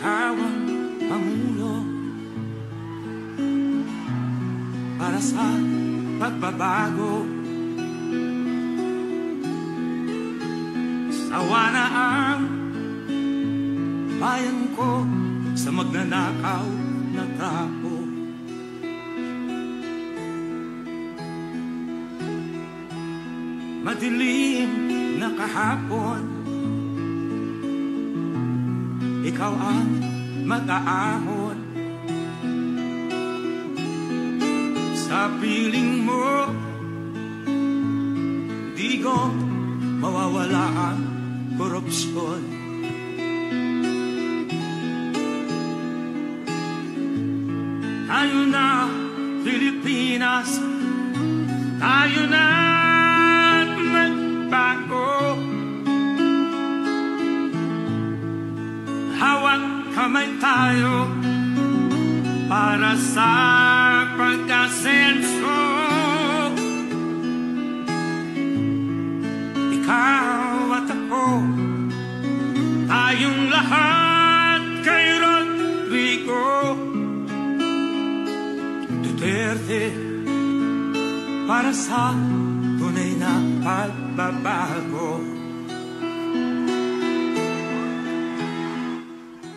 ikaw ang pangulo para sa pagbabago. Sawa na ang bayan ko sa magnanakaw na tao. Madilim na kahapon, ikaw ang mag-aahon. Sa piling mo, di ko mawawala ang korupsyon. Tayo na, Pilipinas, tayo na magbago. Hawak kamay tayo para sa pagkasenso. Ikaw at ako, tayong lahat kay Rodrigo Duterte, para sa tunay na pagbabago.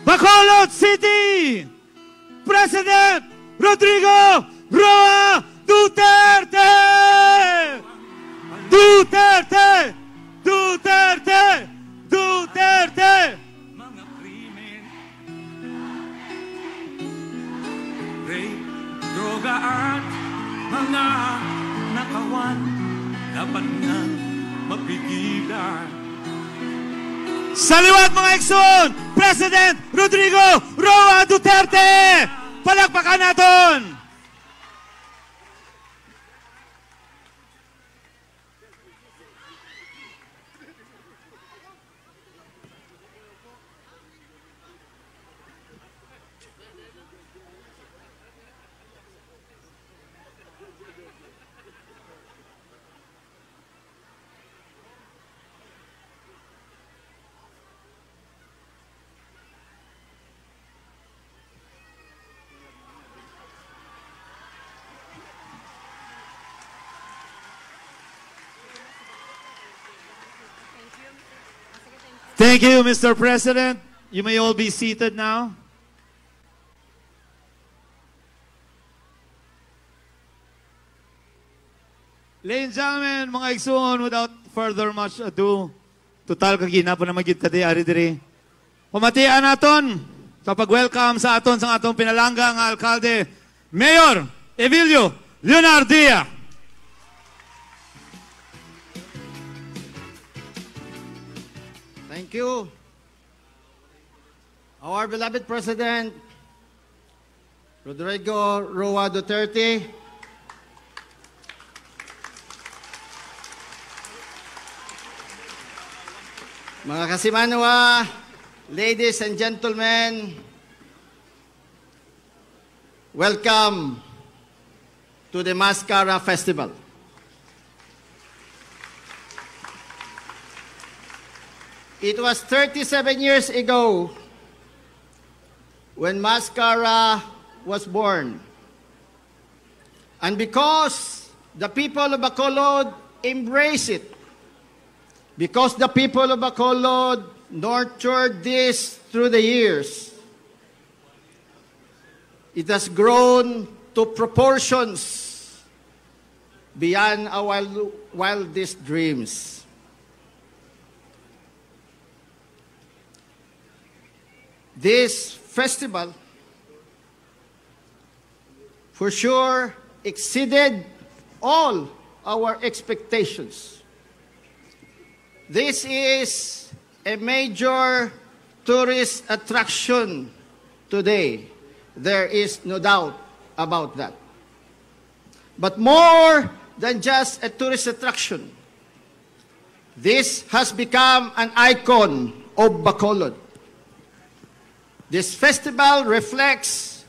Bacolod City, President Rodrigo Roa Duterte! Duterte! Duterte! Duterte! Mga krimen, rape, droga at mga nakawan, dapat nang mapigilan. Sa liwat mga ekson, President Rodrigo Roa Duterte! Palakpakan natin! Thank you, Mr. President. You may all be seated now. Ladies and gentlemen, mga igsoon, without further much ado, total kagina po na magid kadi ari diri. Pamatian naton sa pag-welcome sa aton sa atong pinalangga nga alkalde, Mayor Evilio Leonardia. Thank you. Our beloved President, Rodrigo Roa Duterte, mga kasimanwa, ladies and gentlemen, welcome to the Mascara Festival. It was 37 years ago when Mascara was born. And because the people of Bacolod embrace it, because the people of Bacolod nurtured this through the years, it has grown to proportions beyond our wildest dreams. This festival, for sure, exceeded all our expectations. This is a major tourist attraction today. There is no doubt about that. But more than just a tourist attraction, this has become an icon of Bacolod. This festival reflects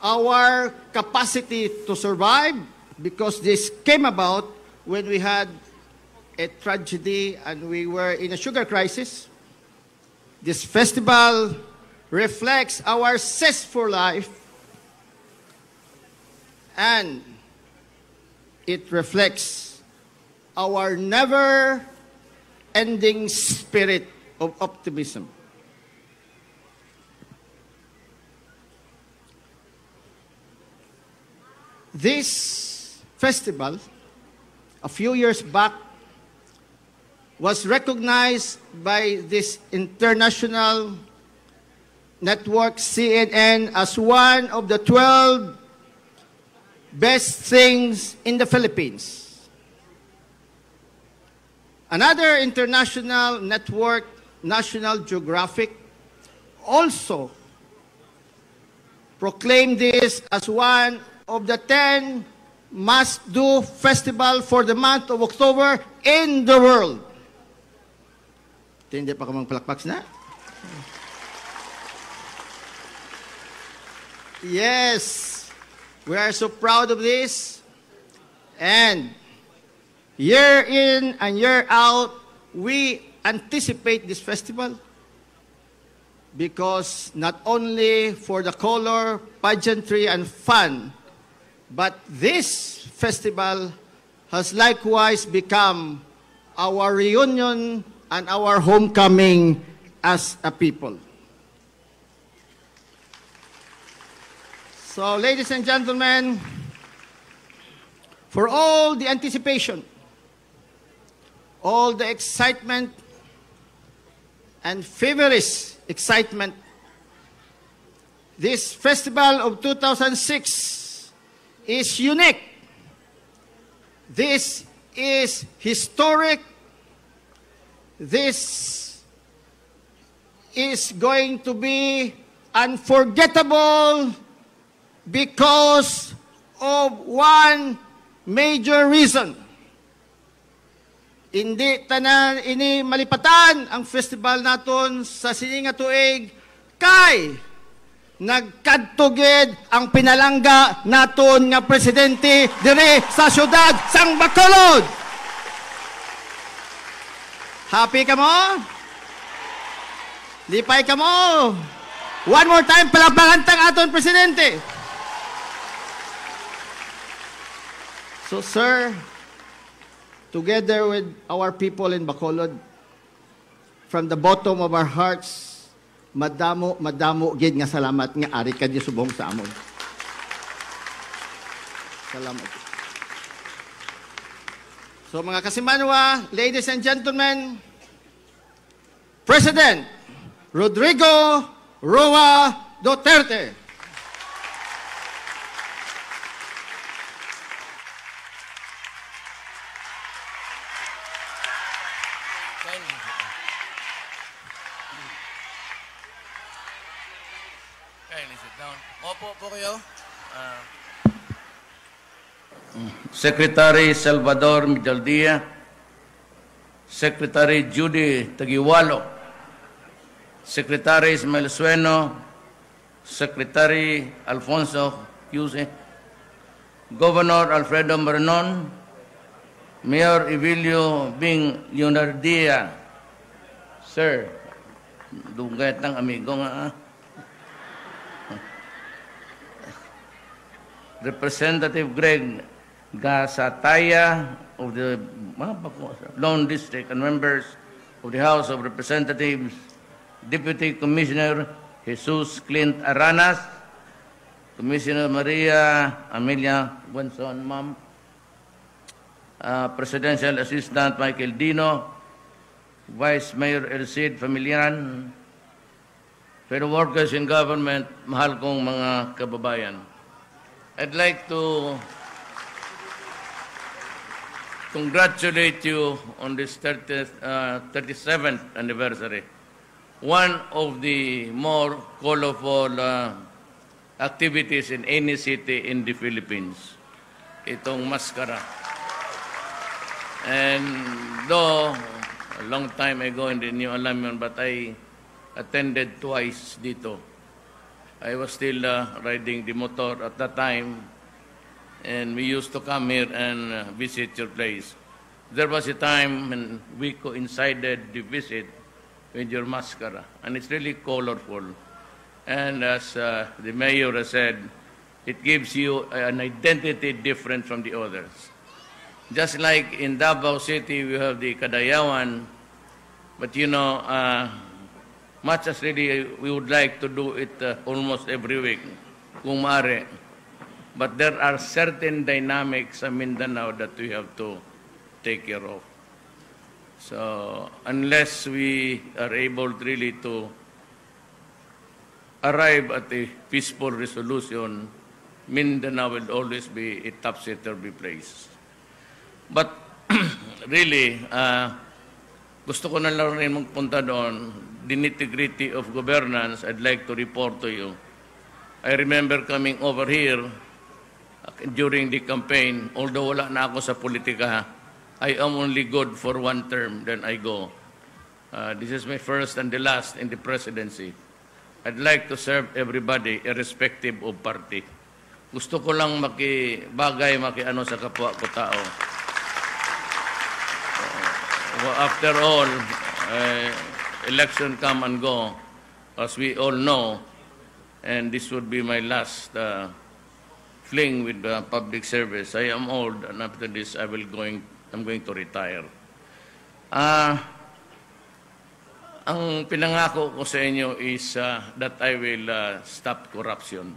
our capacity to survive because this came about when we had a tragedy and we were in a sugar crisis. This festival reflects our zest for life, and it reflects our never-ending spirit of optimism. This festival, a few years back, was recognized by this international network, CNN, as one of the 12 best things in the Philippines. Another international network, National Geographic, also proclaimed this as one of the 10 must-do festival for the month of October in the world. Hindi pa kamang palakpaks na? Yes, we are so proud of this. And year in and year out, we anticipate this festival because not only for the color, pageantry, and fun, but this festival has likewise become our reunion and our homecoming as a people. So, ladies and gentlemen, for all the anticipation, all the excitement, and feverish excitement, this festival of 2006 is unique. This is historic. This is going to be unforgettable because of one major reason. Hindi tanan ini malipatan ang festival naton sa sininga tuig kay nagkadtugid ang pinalangga naton nga presidente dire sa syudad sang Bacolod. Happy ka mo? Lipay ka mo? One more time, palakpakan tang aton presidente. So, sir, together with our people in Bacolod, from the bottom of our hearts, madamo gid nga salamat nga ari ka di subong sa amon. Salamat. So mga kasimanwa, ladies and gentlemen, President Rodrigo Roa Duterte. Kindly sit down. Opo po kayo. Secretary Salvador Midaldia, Secretary Judy Tagiwalo, Secretary Ismael Sueno, Secretary Alfonso Cuse, Governor Alfredo Maranon, Mayor Evilio Bing Leonardia, Sir, dugay ng amigo nga. Representative Greg Gasataya of the Lone District and members of the House of Representatives, Deputy Commissioner Jesus Clint Aranas, Commissioner Maria Amelia Buenson, Ma'am, Presidential Assistant Michael Dino, Vice Mayor Elcid Familiaran, fellow workers in government, mahal kong mga kababayan. I'd like to congratulate you on this 37th anniversary. One of the more colorful activities in any city in the Philippines. Itong maskara. And though a long time ago in the New Alamyon, but I attended twice dito. I was still riding the motor at that time, and we used to come here and visit your place. There was a time when we coincided the visit with your mascara, and it's really colorful. And as the mayor has said, it gives you an identity different from the others. Just like in Davao City, we have the Kadayawan, but you know, much as really we would like to do it almost every week, kung maaari. But there are certain dynamics in Mindanao that we have to take care of. So unless we are able really to arrive at a peaceful resolution, Mindanao will always be a topsy-turvy place. But really, gusto ko na lang rin magpunta doon, the nitty-gritty of governance, I'd like to report to you. I remember coming over here during the campaign, although wala na ako sa politika, I am only good for one term, then I go. This is my first and the last in the presidency. I'd like to serve everybody, irrespective of party. Gusto ko lang makiano sa kapwa ko tao. After all, election come and go, as we all know, and this would be my last fling with public service. I am old, and after this, I'm going to retire. Ang pinangako ko sa inyo is that I will stop corruption.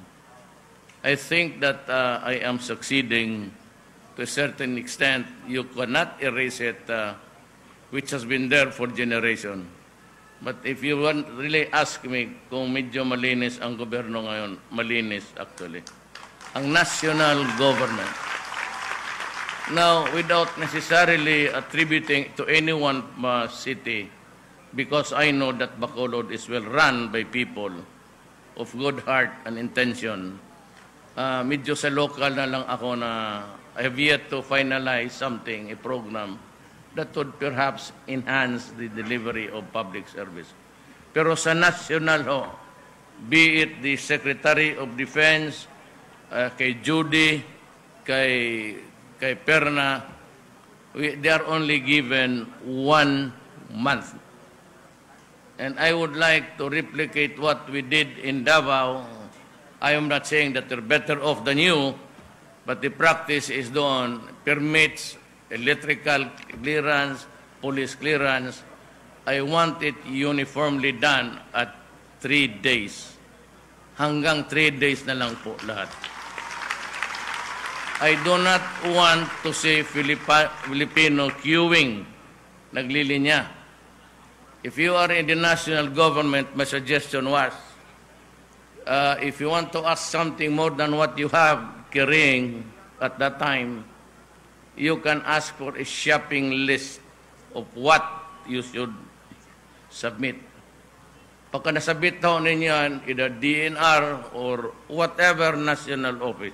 I think that I am succeeding to a certain extent. You cannot erase it, which has been there for generation. But if you want really ask me kung medyo malinis ang gobyerno ngayon, malinis actually. Ang national government. Now, without necessarily attributing to any one city, because I know that Bacolod is well run by people of good heart and intention, medyo sa local na lang ako na I have yet to finalize something, a program, that would perhaps enhance the delivery of public service. Pero sa national ho, be it the Secretary of Defense, kay Judy, kay Perna, they are only given 1 month. And I would like to replicate what we did in Davao. I am not saying that they're better off than you, but the practice is done, permits, electrical clearance, police clearance. I want it uniformly done at 3 days. Hanggang 3 days na lang po lahat. I do not want to see Filipino queuing, naglilinya. If you are in the national government, my suggestion was, if you want to ask something more than what you have carrying at that time, you can ask for a shopping list of what you should submit. Pagka nasabit ho ninyo yan, either DNR or whatever national office,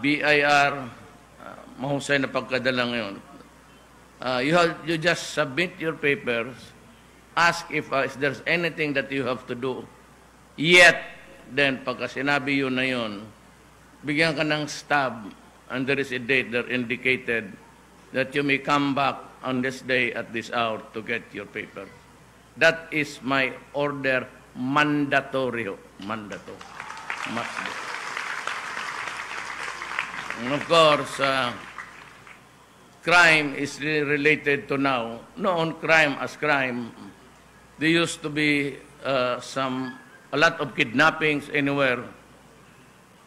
BIR, mahusay na pagkadala ngayon. You just submit your papers, ask if there's anything that you have to do. Yet, then pagka sinabi yun na yun, bigyan ka ng stub, and there is a date there indicated that you may come back on this day at this hour to get your paper. That is my order, mandatory. Mandatory. Must be. And of course, crime is related to now. Noon, crime as crime, there used to be a lot of kidnappings anywhere.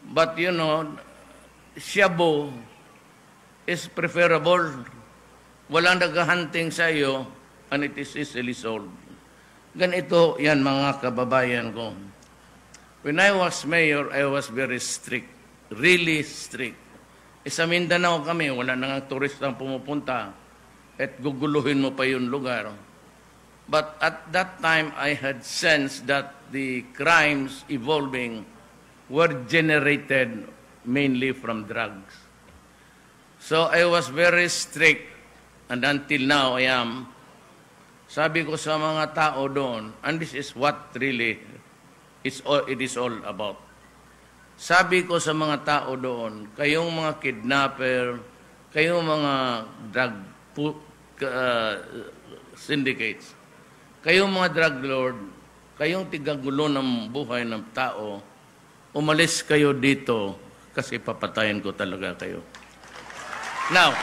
But you know, shabu is preferable. Walang naghahunting sa iyo, and it is easily sold. Ganito yan mga kababayan ko. When I was mayor, I was very strict. Really strict. Sa Mindanao kami, wala nang turistang pumupunta at guguluhin mo pa yung lugar. But at that time, I had sensed that the crimes evolving were generated mainly from drugs. So I was very strict, and until now I am. Sabi ko sa mga tao doon, and this is what really it is all about. Sabi ko sa mga tao doon, kayong mga kidnapper, kayong mga drug syndicates, kayong mga drug lord, kayong tigagulo ng buhay ng tao, umalis kayo dito kasi papatayin ko talaga kayo. Now,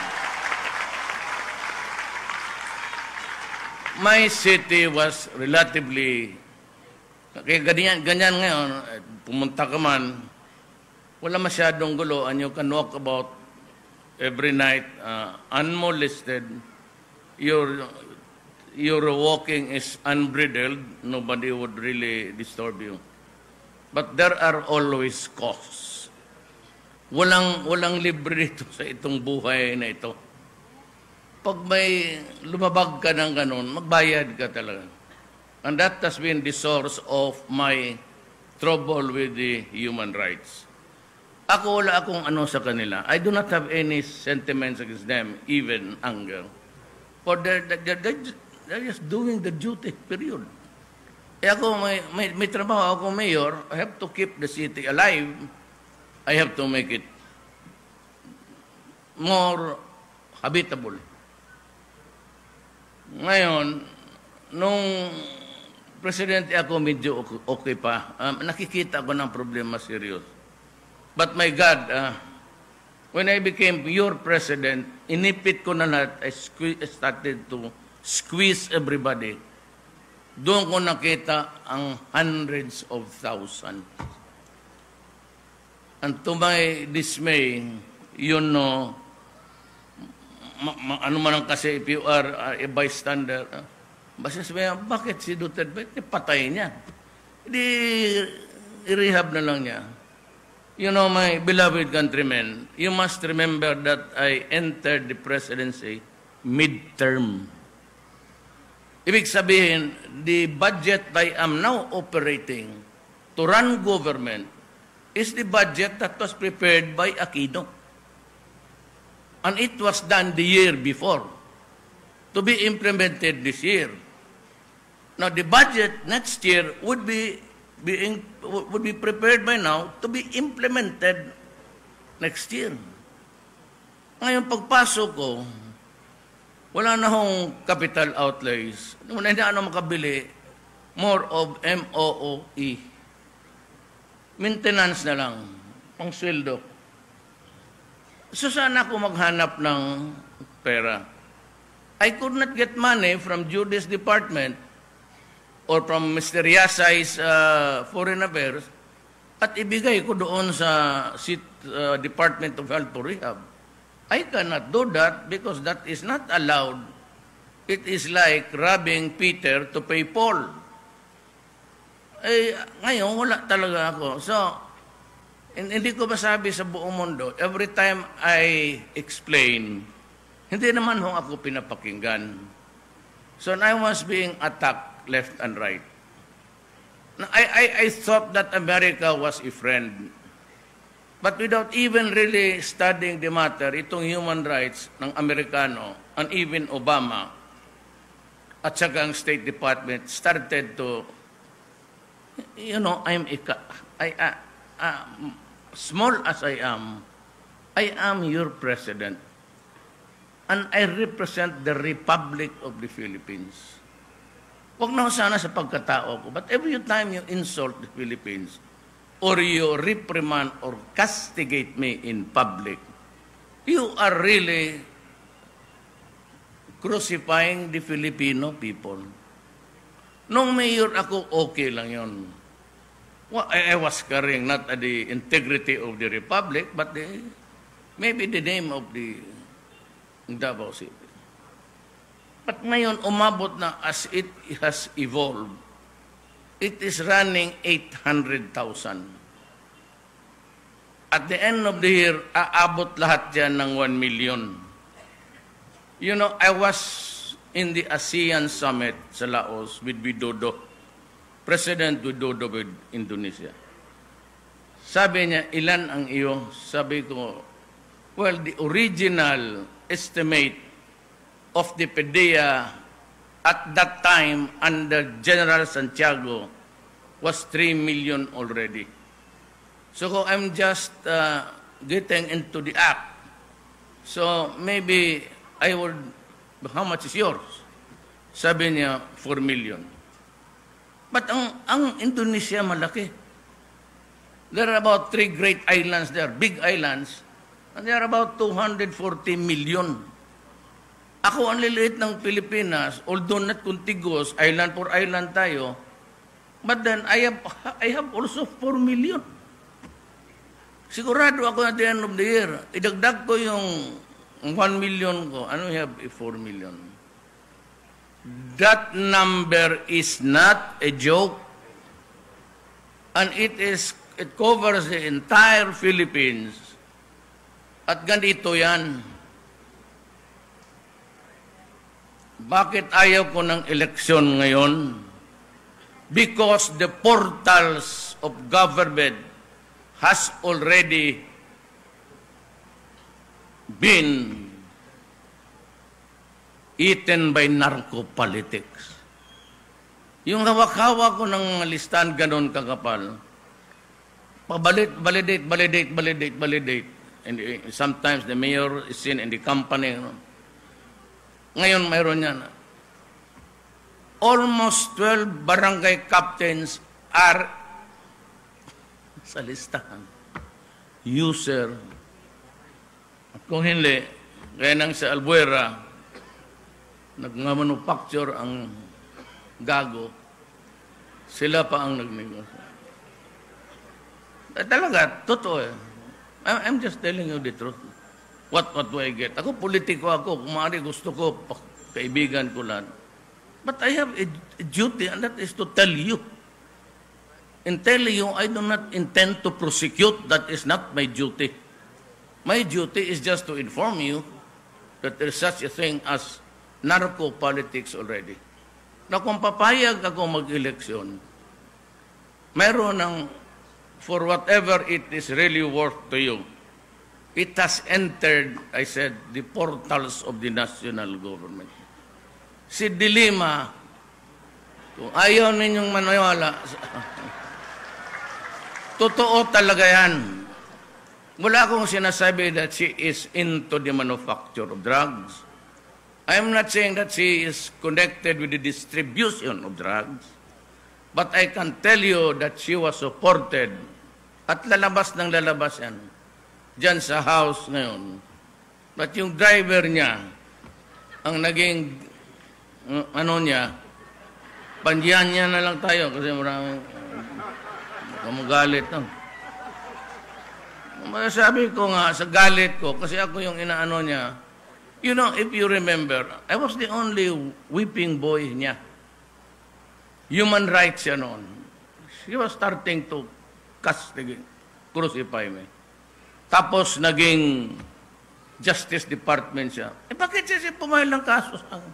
my city was relatively, kaya ganyan ngayon, pumunta ka man, wala masyadong gulo, and you can walk about every night unmolested. Your walking is unbridled, nobody would really disturb you. But there are always costs. Walang libre dito sa itong buhay na ito. Pag may lumabag ka ng ganun, magbayad ka talaga. And that has been the source of my trouble with the human rights. Wala akong ano sa kanila. I do not have any sentiments against them, even anger. For they're just doing the duty, period. Ako, may trabaho ako, mayor. I have to keep the city alive. I have to make it more habitable. Ngayon, nung presidente ako, medyo okay pa. Nakikita ko ng problema serious. But my God, when I became your president, inipit ko na lahat. I started to squeeze everybody. Doon ko nakita ang hundreds of thousands. And to my dismay, you know, ano man ang kasi, if you are a bystander, basta sabihin, bakit si Duterte? Patay niya. Hindi, i-rehab na lang niya. You know, my beloved countrymen, you must remember that I entered the presidency midterm. Ibig sabihin, the budget I am now operating to run government is the budget that was prepared by Aquino. And it was done the year before to be implemented this year. Now, the budget next year would be prepared by now to be implemented next year. Ngayon, pagpasok ko, wala na hong capital outlays. Hindi na makabili, more of MOOE. Maintenance na lang, pang sweldo. So saan ako maghanap ng pera? I could not get money from Judy's department or from Mr. Yasay's Foreign Affairs at ibigay ko doon sa Department of Health to Rehab. I cannot do that because that is not allowed. It is like robbing Peter to pay Paul. Ngayon, wala talaga ako. So, hindi ko masabi sa buong mundo, every time I explain, hindi naman ako pinapakinggan. So, I was being attacked left and right. I thought that America was a friend. But without even really studying the matter, itong human rights ng Amerikano and even Obama at saka ang State Department started to, you know, small as I am your president. And I represent the Republic of the Philippines. Huwag na sana sa pagkatao ko, but every time you insult the Philippines, or you reprimand or castigate me in public, you are really crucifying the Filipino people. Nung mayor ako, okay lang yun. Well, I was carrying not the integrity of the Republic, but maybe the name of the Davao City. But ngayon, umabot na as it has evolved. It is running 800,000. At the end of the year, aabot lahat dyan ng 1 million. You know, I was in the ASEAN Summit sa Laos with Widodo, President Widodo with Indonesia. Sabi niya, ilan ang iyo? Sabi ko, well, the original estimate of the PDEA at that time under General Santiago was 3 million already. So I'm just getting into the act. So maybe I would, how much is yours? Sabi niya, 4 million. But ang Indonesia malaki. There are about 3 great islands there, big islands, and there are about 240 million. Ako ang liliit ng Pilipinas, although not contiguous, island for island tayo, but then I have also 4 million. Sigurado ako at the end of the year, idagdag ko yung 1 million ko. Ano you have 4 million? That number is not a joke, and it covers the entire Philippines. At ganito yan. Bakit ayaw ko ng eleksyon ngayon? Because the portals of government has already been eaten by narco-politics. Yung hawak-hawak ko ng listahan ganon kakapal, validate. And sometimes the mayor is seen in the company. Ngayon mayroon yan. Almost 12 barangay captains are sa listahan. User. At kung hindi, kaya nang sa Albuera, nag-manufacture ang gago, sila pa ang nagnegosyo. Talaga, totoo eh. I'm just telling you the truth. What do I get? Ako, politiko ako. Kung maaari gusto ko, kaibigan ko lang. But I have a duty, and that is to tell you. In telling you, I do not intend to prosecute. That is not my duty. My duty is just to inform you that there is such a thing as narco-politics already. Na kung papayag ako mag-eleksyon, mayroon ng, for whatever it is really worth to you, it has entered, I said, the portals of the national government. Si Dilima, kung ayaw ninyong maniwala, totoo talaga yan. Wala akong sinasabi that she is into the manufacture of drugs. I'm not saying that she is connected with the distribution of drugs, but I can tell you that she was supported at lalabas ng lalabas yan dyan sa house ngayon. But yung driver niya, ang naging, pandiyan niya na lang tayo kasi maraming magalit. Sabi ko nga, sa galit ko, kasi ako yung inaano niya, you know, if you remember, I was the only whipping boy niya. Human rights yan noon. She was starting to crucify me. Tapos naging Justice Department siya. Bakit siya pumayag ng kaso sa akin?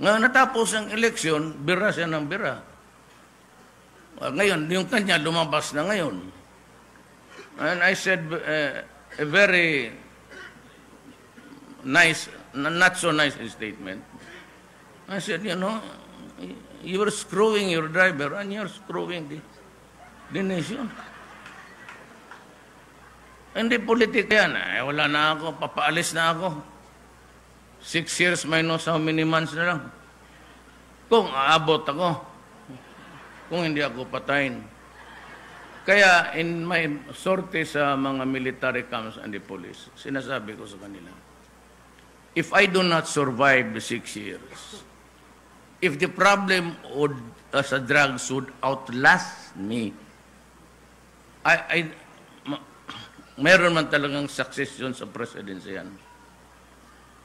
Nga natapos ang eleksyon, bira siya ng bira. Ngayon, yung kanya lumabas na ngayon. And I said a very nice, not so nice statement. I said, you know, you were screwing your driver and you're screwing the nation. Hindi politika yan. Wala na ako, papaalis na ako. 6 years minus how many months na lang. Kung aabot ako, kung hindi ako patayin. Kaya in my sortie sa mga military camps and the police, sinasabi ko sa kanila, if I do not survive the 6 years, if the problem sa drugs would outlast me, meron man talagang succession sa presidency yan.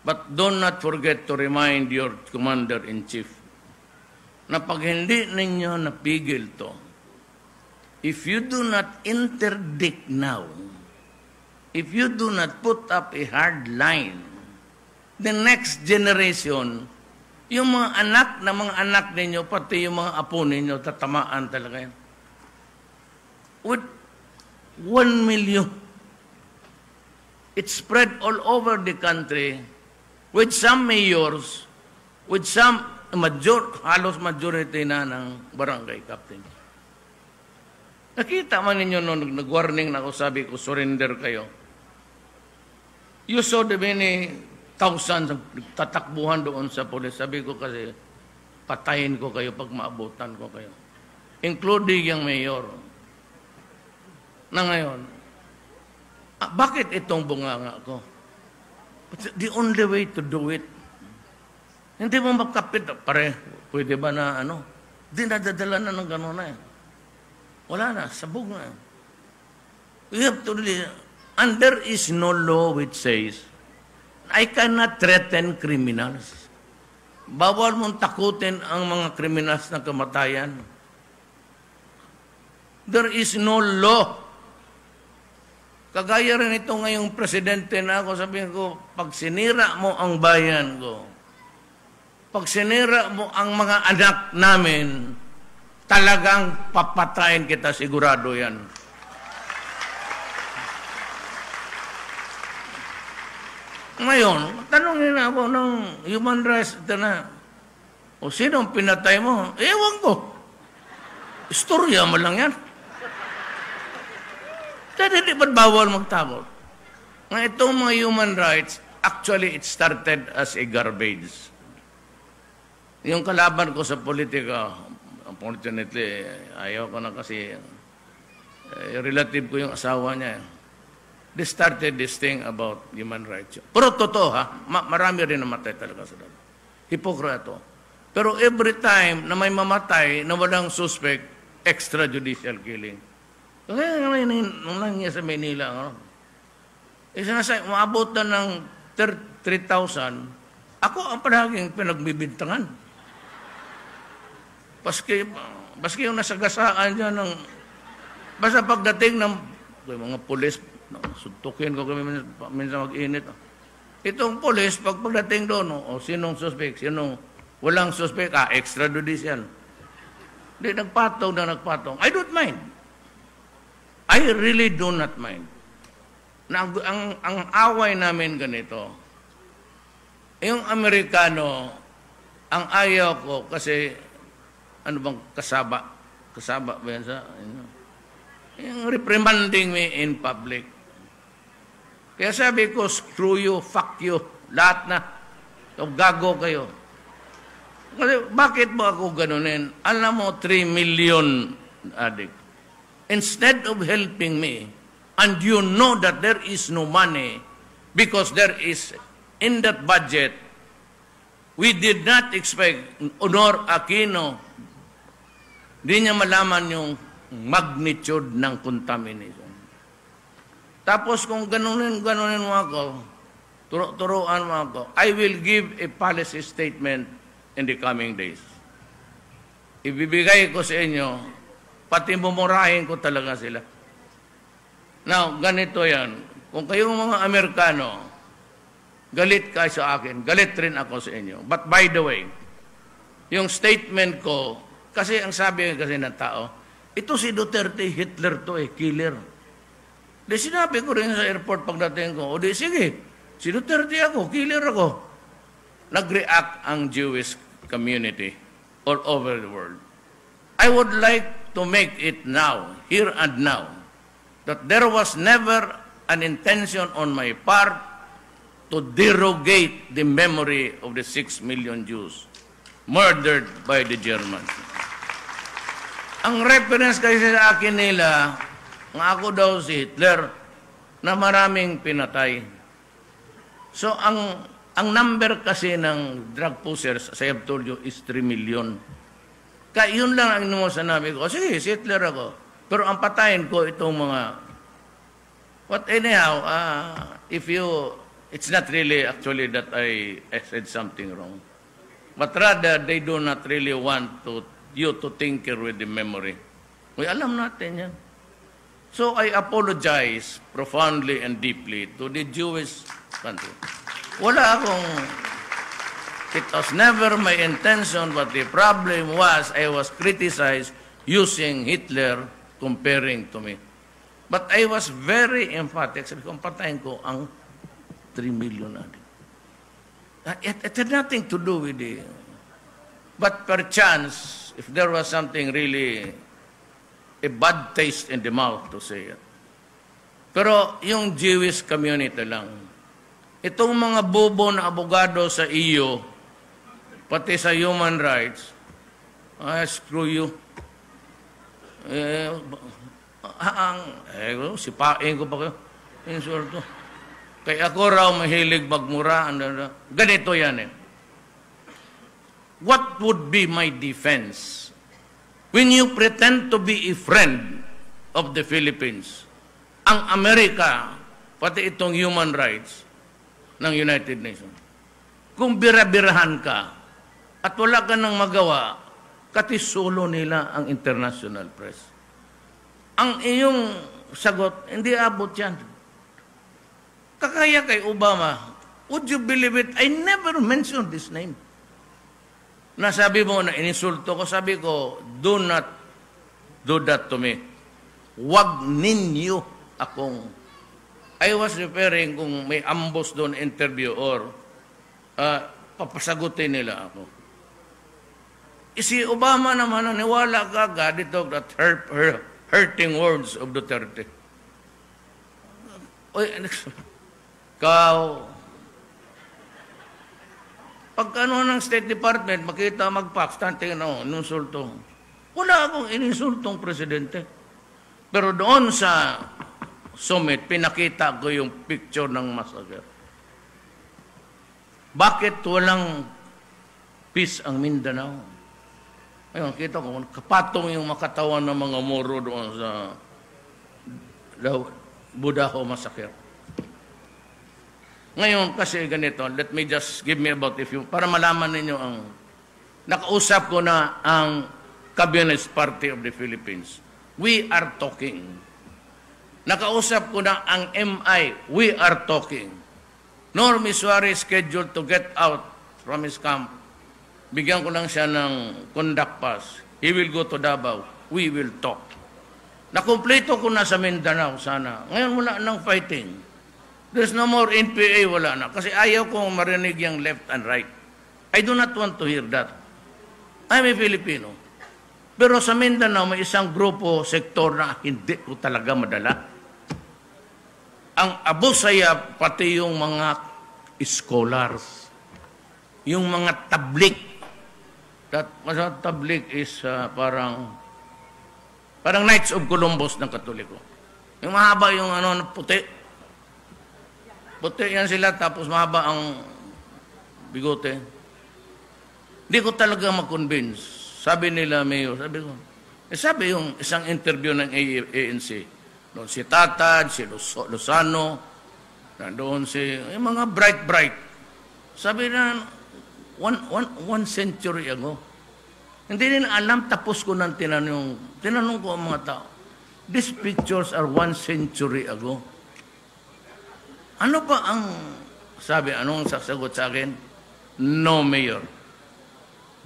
But do not forget to remind your commander-in-chief na pag hindi ninyo napigil to, if you do not interdict now, if you do not put up a hard line, the next generation, yung mga anak ninyo, pati yung mga apo ninyo, tatamaan talaga yan. With 1 million, it spread all over the country, with some mayors, with some halos majority na ng barangay captain. Nakita man ninyo nung nag-warning na ako, sabi ko, surrender kayo. You saw the many thousands tatakbuhan doon sa police. Sabi ko kasi, patayin ko kayo pag maabutan ko kayo. Including yung mayor. Na ngayon, bakit itong bunganga ko? The only way to do it, hindi mo makapit, pare, pwede ba na di nadadala na ng gano'n na eh. Wala na, sabog na. We have to really, and there is no law which says, I cannot threaten criminals. Bawal mong takutin ang mga criminals na kamatayan. There is no law. Kagaya rin ito ngayong presidente na ako, sabihin ko, pag sinira mo ang bayan ko, pag sinira mo ang mga anak namin, talagang papatayin kita, sigurado yan. Ngayon, tanongin na ako ng human rights ito na, o sinong pinatay mo? Ewan ko. Istorya mo lang yan. Kaya hindi ba't bawal magtakot? Nga itong mga human rights, actually it started as a garbage. Yung kalaban ko sa politika, unfortunately, ayaw ko na kasi relative ko yung asawa niya. They started this thing about human rights. Pero totoo ha, marami rin namatay talaga sa dalo. Hipokrito. Pero every time na may mamatay na walang suspect, extrajudicial killing. Kaya nung nangyay sa Manila, sinasay, umabot na ng 3,000, ako ang palaging pinagbibintangan. Baski yung nasagasaan dyan ng, basta pagdating ng mga pulis, suntukin ko kami minsan mag-init. Itong pulis, pagdating doon, sinong suspect, sinong walang suspect, extrajudicial. Hindi, nagpatong. I don't mind. I really do not mind. Ang away namin ganito, yung Amerikano, ang ayaw ko kasi, ano bang kasaba? Kasaba ba yan sa, yung reprimanding me in public. Kaya sabi ko, screw you, fuck you, lahat na. Gago kayo. Kasi bakit mo ako ganunin? Alam mo, 3 million addict. Instead of helping me, and you know that there is no money because there is, in that budget, we did not expect Honor Aquino, di niya malaman yung magnitude ng contamination. Tapos kung ganunin mo ako, turuan mo ako, I will give a policy statement in the coming days. Ibibigay ko sa inyo, pati mumurahin ko talaga sila. Now, ganito yan. Kung kayong mga Amerikano, galit kayo sa akin, galit rin ako sa inyo. But by the way, yung statement ko, kasi ang sabi kasi ng tao, ito si Duterte, Hitler to killer. Di sinabi ko rin sa airport pagdating ko, o di sige, si Duterte ako, killer ako. Nag-react ang Jewish community all over the world. I would like to make it now, here and now, that there was never an intention on my part to derogate the memory of the 6 million Jews murdered by the Germans. Ang reference kasi sa akin nila, nga ako daw si Hitler, na maraming pinatay. So, ang number kasi ng drug pushers, as I have told you, is 3 million. Kaya yun lang ang sinabi ko. Sige, si Hitler ako. Pero ang patayin ko itong mga... But anyhow, it's not really actually that I said something wrong. But rather, they do not really want you to tinker with the memory. Alam natin yan. So I apologize profoundly and deeply to the Jewish country. Wala akong... It was never my intention, but the problem was I was criticized using Hitler comparing to me. But I was very emphatic. Sabi ko, patayin ko ang 3 million natin. It had nothing to do with it. But perchance, if there was something really a bad taste in the mouth to say it. Pero yung Jewish community lang, itong mga bobo na abogado sa iyo, pati sa human rights, screw you. Sipain ko pa kayo. Insulto. Kaya ako raw mahilig magmura. Ganito yan eh. What would be my defense when you pretend to be a friend of the Philippines? Ang Amerika, pati itong human rights ng United Nations. Kung bira-birahan ka at wala ka nang magawa, katisulo nila ang international press. Ang iyong sagot, hindi abot yan. Kakaya kay Obama, would you believe it? I never mentioned this name. Nasabi mo na ininsulto ko, sabi ko, do not do that to me. Huwag ninyo akong... I was referring kung may ambush doon interview or papasagutin nila ako. Si Obama naman naniwala kagad ito that hurting words of Duterte. Pagka ng State Department, makita mag-fax, tingnan ako, ininsulto. Wala akong ininsultong presidente. Pero doon sa summit, pinakita ko yung picture ng massacre. Bakit walang peace ang Mindanao? Ayun, kita ko, kapatong yung makatawan ng mga Moro doon sa Budaho massacre. Ngayon, kasi ganito, let me just give me about para malaman ninyo ang, nakausap ko na ang Communist Party of the Philippines. We are talking. Nakausap ko na ang MI. We are talking. Normy Suarez scheduled to get out from his camp. Bigyan ko lang siya ng conduct pass. He will go to Davao. We will talk. Nakumpleto ko na sa Mindanao sana. Ngayon wala nang fighting. There's no more NPA, wala na. Kasi ayaw kong marinig yung left and right. I do not want to hear that. I'm a Filipino. Pero sa Mindanao, may isang grupo, sektor na hindi ko talaga madala. Ang Abu Sayyaf, pati yung mga scholars, yung mga tablik. Tablik is parang Knights of Columbus ng Katoliko. Yung mahaba yung puti. Puti yan sila, tapos mahaba ang bigote. Hindi ko talaga mag-convince. Sabi nila, Mayor, sabi yung isang interview ng ANC, doon si Tatad, si Lozano, doon si, yung mga bright. Sabi na, one century ago. Hindi nila alam, tapos ko nang tinanong ko ang mga tao. These pictures are 1 century ago. Ano pa ang sabi? Anong sasagot sa akin? No, Mayor.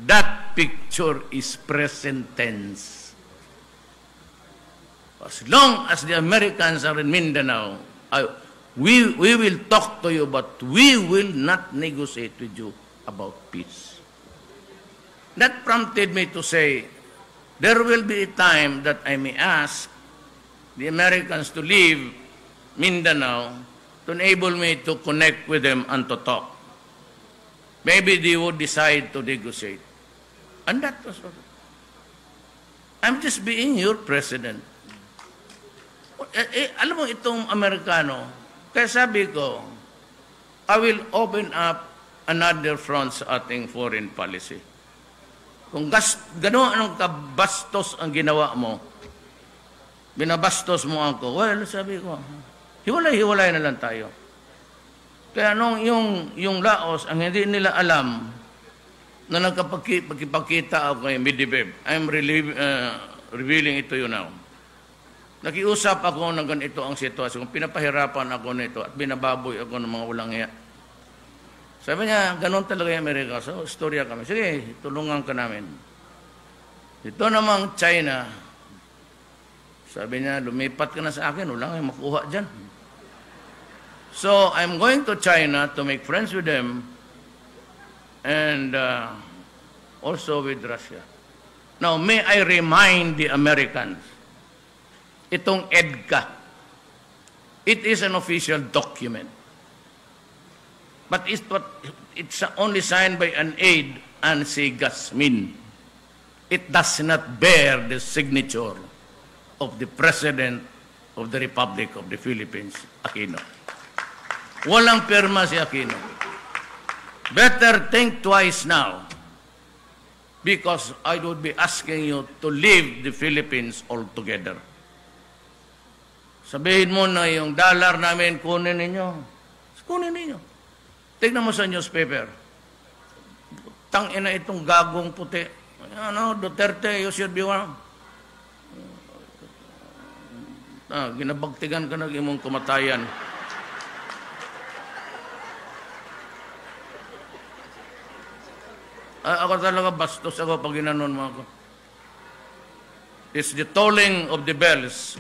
That picture is present tense. As long as the Americans are in Mindanao, we will talk to you, but we will not negotiate with you about peace. That prompted me to say, there will be a time that I may ask the Americans to leave Mindanao to enable me to connect with them and to talk. Maybe they would decide to negotiate. And that was all. I'm just being your president. Alam mo itong Amerikano, kaya sabi ko, I will open up another front sa ating foreign policy. Kung gano'n anong kabastos ang ginawa mo, binabastos mo ako, well, sabi ko, hiwalay-hiwalay na lang tayo. Kaya nung yung Laos, ang hindi nila alam na nagkapagkita ako kay Medvedev, I'm revealing it to you now. Nakiusap ako ng ganito ang sitwasyon. Pinapahirapan ako nito at binababoy ako ng mga walang hiya. Sabi niya, ganun talaga yung Amerika. So, istorya kami. Sige, tulungan ka namin. Ito namang China, sabi niya, lumipat ka na sa akin, wala kang makuha dyan. So, I'm going to China to make friends with them and also with Russia. Now, may I remind the Americans, itong EDCA, it is an official document. But it's only signed by an aide and Sigasmin. It does not bear the signature of the President of the Republic of the Philippines, Aquino. Walang pirma si Aquino. Better think twice now, because I would be asking you to leave the Philippines altogether. Sabihin mo na yung dollar namin, kunin ninyo. Kunin ninyo. Tignan mo sa newspaper. Tangina itong gagong puti. Ano, Duterte, you should be one. Ginabagtigan ka na imong kumatayan. Ako talaga bastos ako pag ginanon mo ako. It's the tolling of the bells.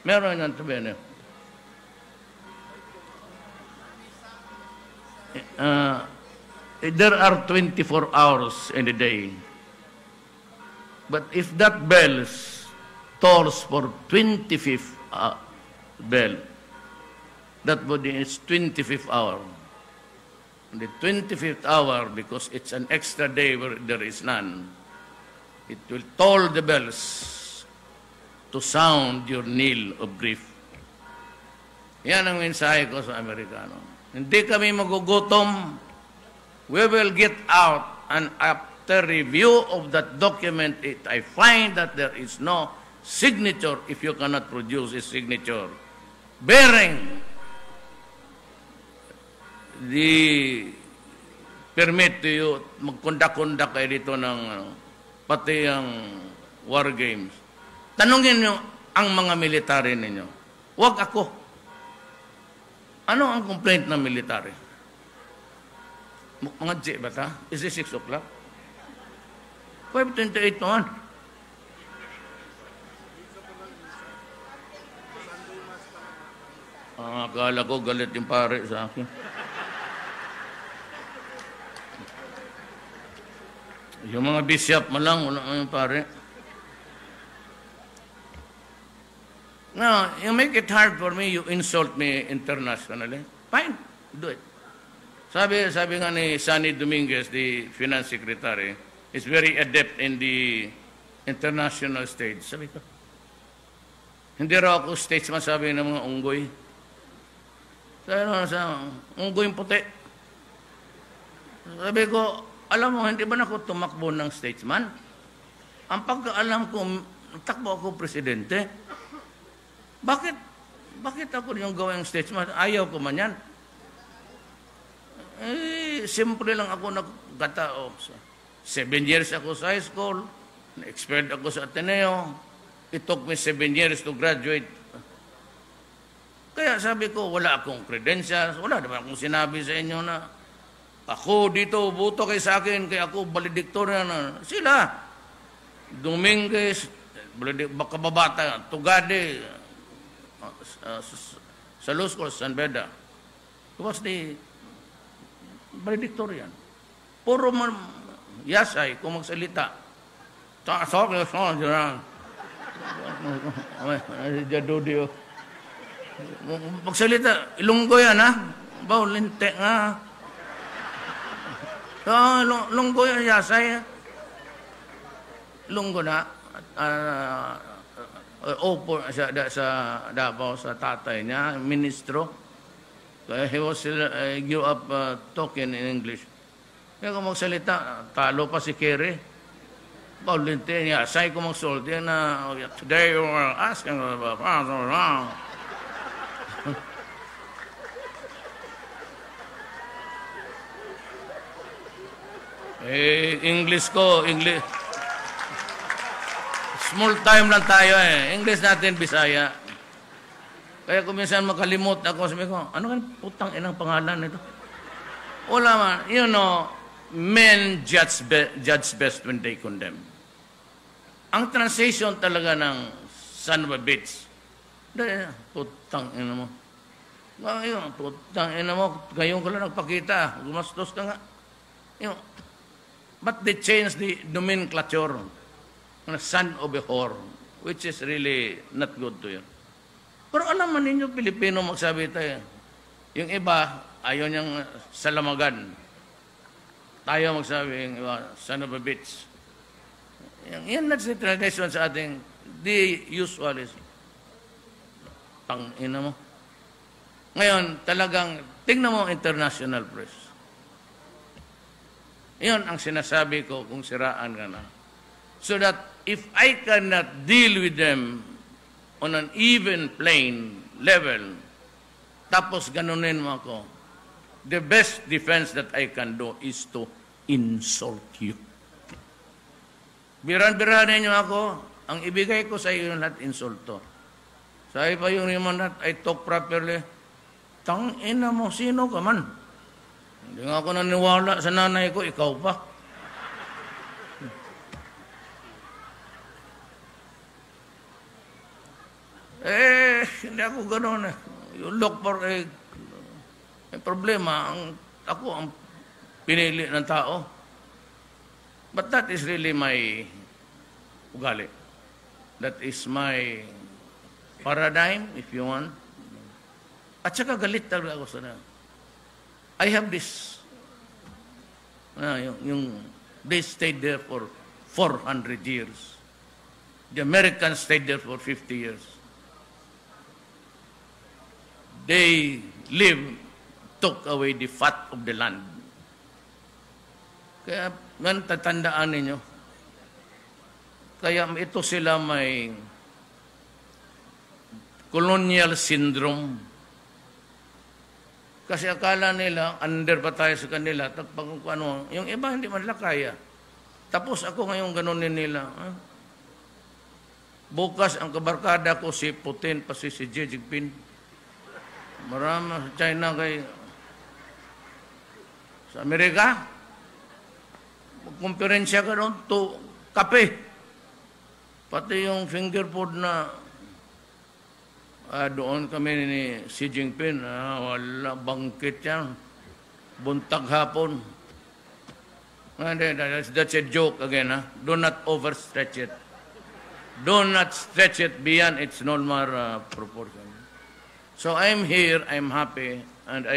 Meron yan sabihin. There are 24 hours in a day. But if that bell tolls for 25th bell, that would be its 25th hour. The 25th hour, because it's an extra day where there is none, it will toll the bells to sound your knell of grief. Yan ang mensahe ko sa Amerikano. Hindi kami magugutom. We will get out, and after review of that document, I find that there is no signature if you cannot produce a signature bearing the permit to you magkundak-kundak kayo dito ng pati ang war games. Tanungin nyo ang mga military ninyo. Huwag ako. Ano ang complaint ng military? Mga J ba ta? Is it 6 o'clock? 5:28 naman. Akala ko galit yung pare sa akin. Yung mga bishop malang, wala yung pare. Now, you make it hard for me, you insult me internationally. Fine, do it. Sabi nga ni Sonny Dominguez, the finance secretary, is very adept in the international stage. Sabi ko, hindi raw ako statesman, sabi ng mga unggoy. Sabi sa unggoy puti. Sabi ko, alam mo, hindi ba na ako tumakbo ng statesman? Ang pagkaalam ko, takbo ako presidente. Bakit ako yung gawing statesman? Ayaw ko man yan. Simple lang ako nagkatao. 7 years ako sa high school, na-expelled ako sa Ateneo. It took me 7 years to graduate. Kaya sabi ko, wala akong credentials, wala naman akong sinabi sa inyo na ako dito, buto kayo sa akin, kaya ako valedictorian na. Sila, Dominguez, Bakababata, Tugade, sa Luz School, San Beda. It was the valedictorian. Puro yasay kung magsalita. Magsalita, ilunggo yan ha? Linte nga. Lunggo yan, yasay. Lunggo na. Opo sa Davao sa tatay niya, ministro. He was grew up talking in English. Kaya kung magsalita, talo pa si Kerry. Linte niya, say ko magsulti na today you are asking about English. Small time lang tayo English natin, Bisaya. Kaya kung minsan makalimot ako, sabi ko, ano kan putang inang pangalan nito? Wala man. You know, men judge best when they condemn. Ang translation talaga ng son of a bitch, putang ina mo. Ngayon, putang ina mo, ngayon ka lang nagpakita, gumastos ka nga. You know, but they changed the nomenclature, son of a whore, which is really not good to you. Pero alam man ninyo, Pilipino magsabi tayo. Yung iba, ayaw niyang salamagan. tayo magsabing, son of a bitch. Yan na si tradition sa ating, the usual is, tangina mo. Ngayon, talagang, tingnan mo ang international press. Iyon ang sinasabi ko kung siraan ka na. So that if I cannot deal with them on an even plane level, tapos ganunin mo ako, the best defense that I can do is to insult you. Biran-birahan niyo ako, ang ibigay ko sa iyo lahat insulto. Sabi pa yung naman that I talk properly, tangina mo, sino ka man? Hindi nga ako naniwala sa nanay ko, ikaw pa. Hindi ako gano'n. You look for may problema. Ako ang pinili ng tao. But that is really my ugali. That is my paradigm, if you want. At saka galit talaga ako sa na. I have this. They stayed there for 400 years. The Americans stayed there for 50 years. They took away the fat of the land. Kaya, tatandaan ninyo. Kaya ito sila may colonial syndrome. Kasi akala nila, under pa tayo sa kanila, yung iba hindi man kaya. Tapos ako ngayon ganunin nila. Bukas ang kabarkada ko si Putin, pa si Xi Jinping. Marami sa China sa Amerika. Magkumperensya ka doon to kape. Pati yung finger food na doon kami ni Xi Jinping, wala bangkit yan. Buntag hapon. That's a joke again. Do not overstretch it. Do not stretch it beyond its normal proportion. So I'm here, I'm happy, and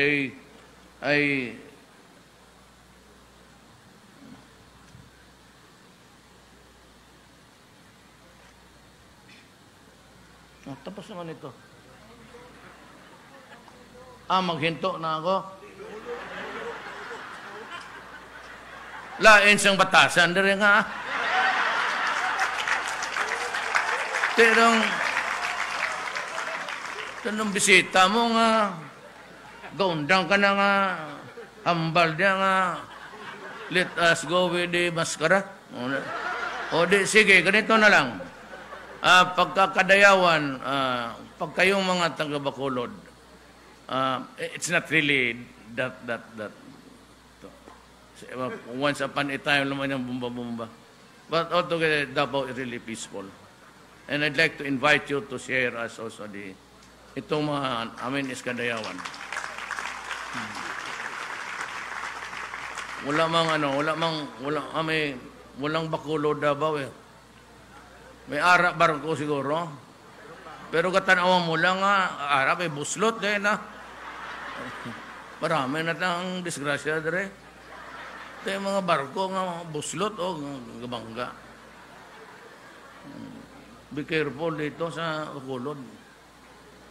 tapos naman ito. Maghinto na ako. Lain siyang batasan, dire nga. Tanong bisita mo nga, gaundang ka na nga, hambal niya nga, let us go with the maskara. O di, sige, ganito na lang. Pagkakadayawan, pag kayong mga taga-Bacolod, it's not really that. Once upon a time, naman yung bumba-bumba. But altogether, Davao is really peaceful. And I'd like to invite you to share us also itong mga amin is Kadayawan. Walang Bacolod Davao eh. May Arab barko siguro. Pero katanawan mo lang Arab ay buslot din Marami na tang disgrasya dire. Ito yung mga barko nga buslot o gabangga. Be careful dito sa Bacolod.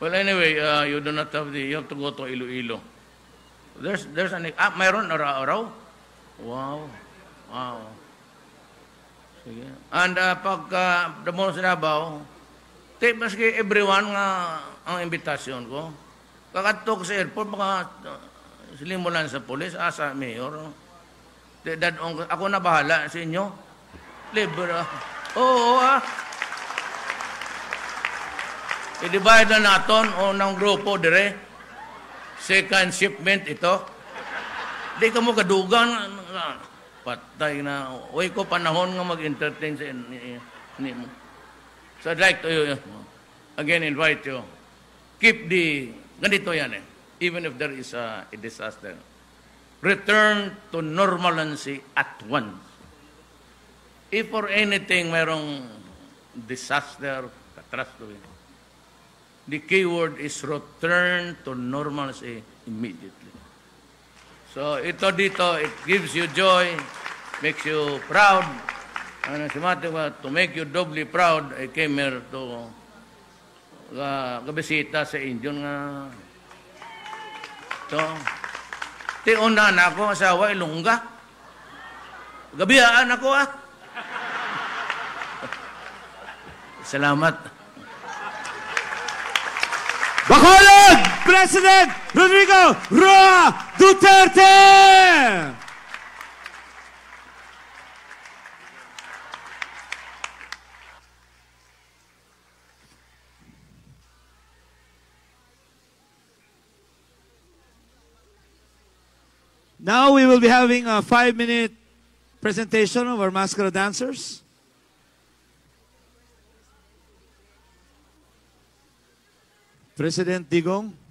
Well, anyway, you do not have you have to go to Iloilo. There's mayroon araw-araw? Wow. Sige. And pagka damo sa Davao, maski everyone nga ang imbitasyon ko. Kakatok sa airport, baka silimulan sa polis, sa mayor. Ako na bahala sa inyo. Libre. Oo, I-divide na natin ng grupo dire. Second shipment ito. Di ka mo kadugan. Patay na. Uy ko panahon nga mag-entertain sa inyo. So I'd like to again invite you. Keep ganito yan even if there is a disaster. Return to normalcy at once. If for anything mayroong disaster, catastrophe, the key word is return to normalcy immediately. So ito dito, it gives you joy, makes you proud. And as a matter of fact, to make you doubly proud, I came here to gabisita sa inyo nga. Ito. Ti una na ako, asawa, ilungga. Gabiyaan ako Salamat. Bacolod President Rodrigo Roa Duterte! Now we will be having a 5-minute presentation of our masquerade dancers. President Digong.